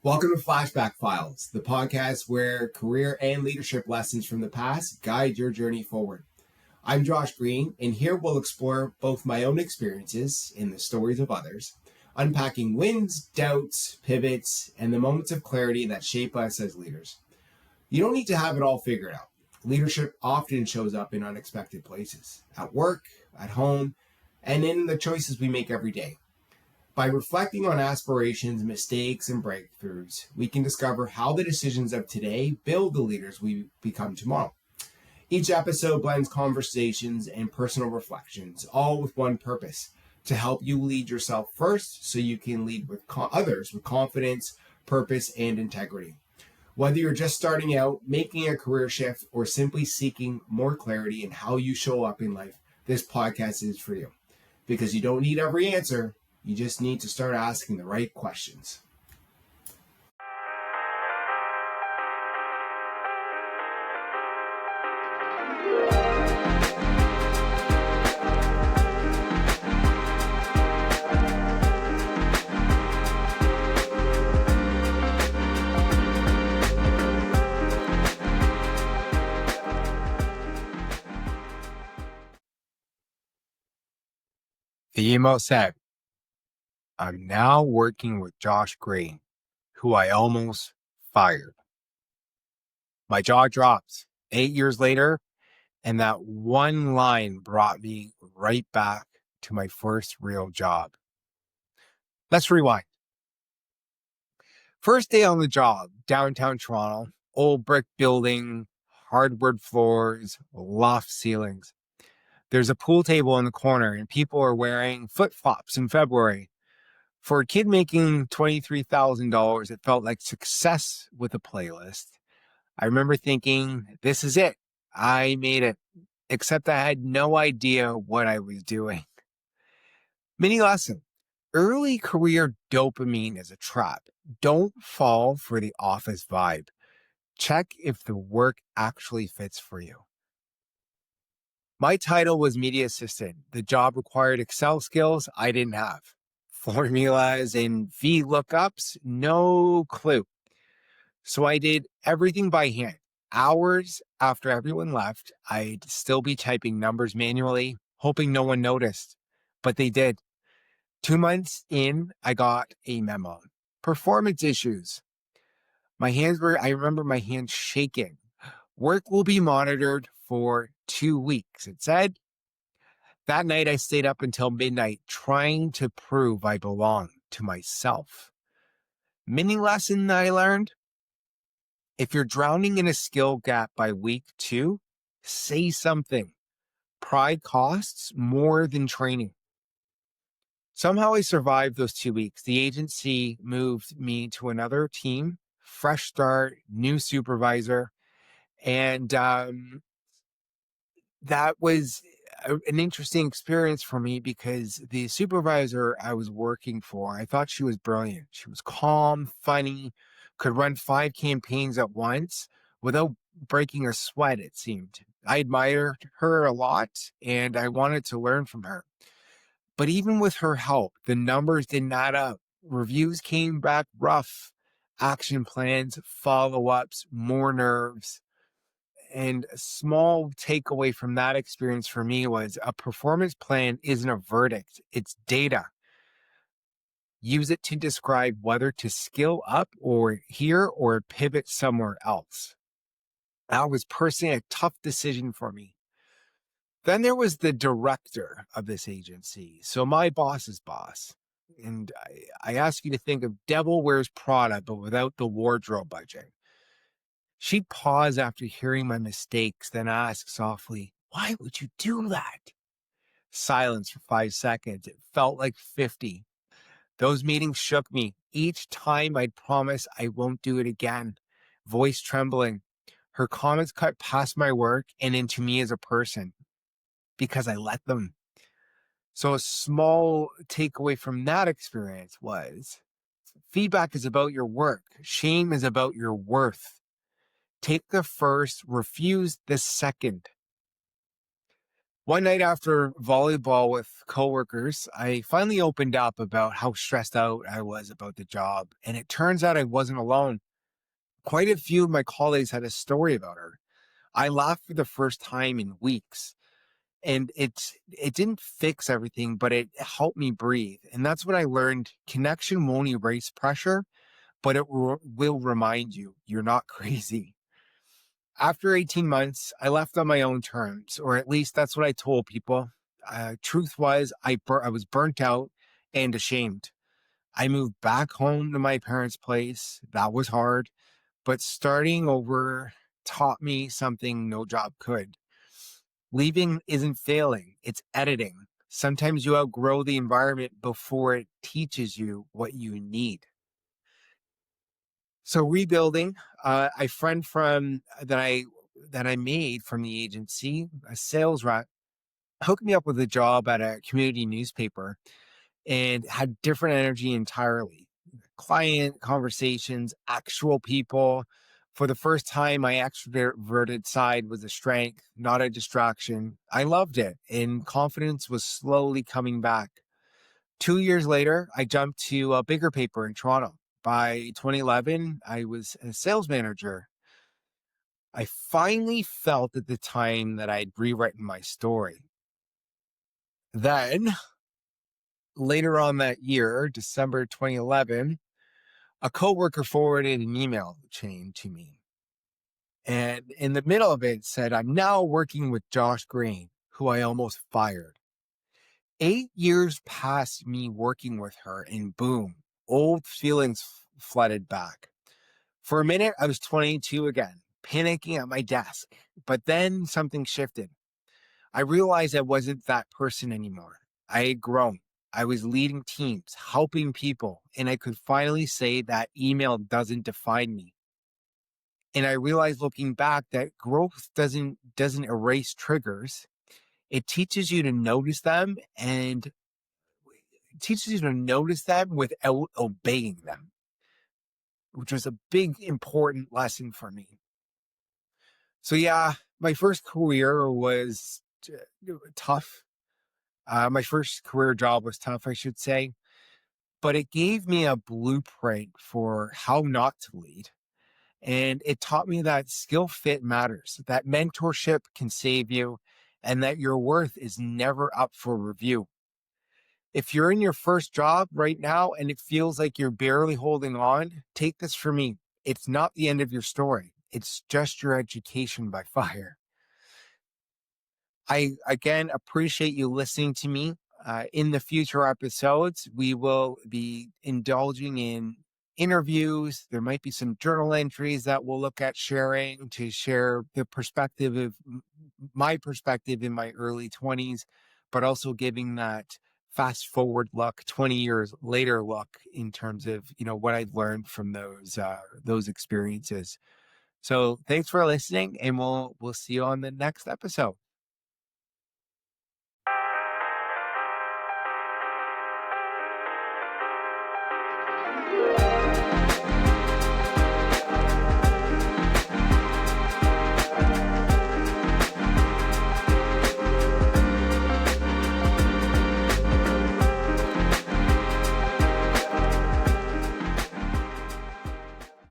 Welcome to Flashback Files, the podcast where career and leadership lessons from the past guide your journey forward. I'm Josh Green, and here we'll explore both my own experiences and the stories of others, unpacking wins, doubts, pivots, and the moments of clarity that shape us as leaders. You don't need to have it all figured out. Leadership often shows up in unexpected places, at work, at home, and in the choices we make every day. By reflecting on aspirations, mistakes, and breakthroughs, we can discover how the decisions of today build the leaders we become tomorrow. Each episode blends conversations and personal reflections, all with one purpose: to help you lead yourself first so you can lead with others with confidence, purpose, and integrity. Whether you're just starting out, making a career shift, or simply seeking more clarity in how you show up in life, this podcast is for you. Because you don't need every answer. You just need to start asking the right questions. The email said, "I'm now working with Josh Green, who I almost fired." My jaw dropped 8 years later, and that one line brought me right back to my first real job. Let's rewind. First day on the job, downtown Toronto, old brick building, hardwood floors, loft ceilings. There's a pool table in the corner, and people are wearing flip-flops in February. For a kid making $23,000, it felt like success with a playlist. I remember thinking, this is it. I made it. Except I had no idea what I was doing. Mini lesson. Early career dopamine is a trap. Don't fall for the office vibe. Check if the work actually fits for you. My title was media assistant. The job required Excel skills I didn't have. Formulas and VLOOKUPs, no clue. So I did everything by hand. Hours after everyone left, I'd still be typing numbers manually, hoping no one noticed. But they did. 2 months in, I got a memo. Performance issues. I remember my hands shaking. Work will be monitored for 2 weeks, it said. That night, I stayed up until midnight trying to prove I belong to myself. Mini lesson I learned: if you're drowning in a skill gap by week 2, say something. Pride costs more than training. Somehow I survived those 2 weeks. The agency moved me to another team, fresh start, new supervisor, and that was an interesting experience for me because the supervisor I was working for, I thought she was brilliant. She was calm, funny, could run 5 campaigns at once without breaking a sweat, it seemed. I admired her a lot and I wanted to learn from her. But even with her help, the numbers didn't add up. Reviews came back rough. Action plans, follow-ups, more nerves. And a small takeaway from that experience for me was a performance plan isn't a verdict, it's data. Use it to describe whether to skill up or here or pivot somewhere else. That was personally a tough decision for me. Then there was the director of this agency, so my boss's boss. And I ask you to think of Devil Wears Prada, but without the wardrobe budget. She'd pause after hearing my mistakes, then ask softly, "Why would you do that?" Silence for 5 seconds. It felt like 50. Those meetings shook me. Each time I'd promise I won't do it again. Voice trembling. Her comments cut past my work and into me as a person because I let them. So a small takeaway from that experience was feedback is about your work. Shame is about your worth. Take the first, refuse the second. One night after volleyball with coworkers, I finally opened up about how stressed out I was about the job. And it turns out I wasn't alone. Quite a few of my colleagues had a story about her. I laughed for the first time in weeks. And it didn't fix everything, but it helped me breathe. And that's what I learned. Connection won't erase pressure, but it will remind you you're not crazy. After 18 months, I left on my own terms, or at least that's what I told people. Truth was, I was burnt out and ashamed. I moved back home to my parents' place. That was hard, but starting over taught me something no job could. Leaving isn't failing, it's editing. Sometimes you outgrow the environment before it teaches you what you need. So rebuilding, a friend from that I made from the agency, a sales rep, hooked me up with a job at a community newspaper and had different energy entirely. Client conversations, actual people. For the first time, my extroverted side was a strength, not a distraction. I loved it, and confidence was slowly coming back. 2 years later, I jumped to a bigger paper in Toronto. By 2011, I was a sales manager. I finally felt at the time that I'd rewritten my story. Then, later on that year, December 2011, a coworker forwarded an email chain to me. And in the middle of it said, I'm now working with Josh Green, who I almost fired. 8 years past me working with her, and boom, old feelings flooded back. For a minute, I was 22 again, panicking at my desk. But then something shifted. I realized I wasn't that person anymore. I had grown. I was leading teams, helping people, and I could finally say that email doesn't define me. And I realized looking back that growth doesn't erase triggers. It teaches you to notice them, and it teaches you to notice them without obeying them, which was a big, important lesson for me. So yeah, my first career was tough. My first career job was tough, I should say, but it gave me a blueprint for how not to lead. And it taught me that skill fit matters, that mentorship can save you, and that your worth is never up for review. If you're in your first job right now and it feels like you're barely holding on, take this from me. It's not the end of your story. It's just your education by fire. I, again, appreciate you listening to me. In the future episodes, we will be indulging in interviews. There might be some journal entries that we'll look at sharing to share the perspective of my perspective in my early 20s, but also giving that fast forward look, 20 years later look in terms of, what I've learned from those experiences. So thanks for listening, and we'll see you on the next episode.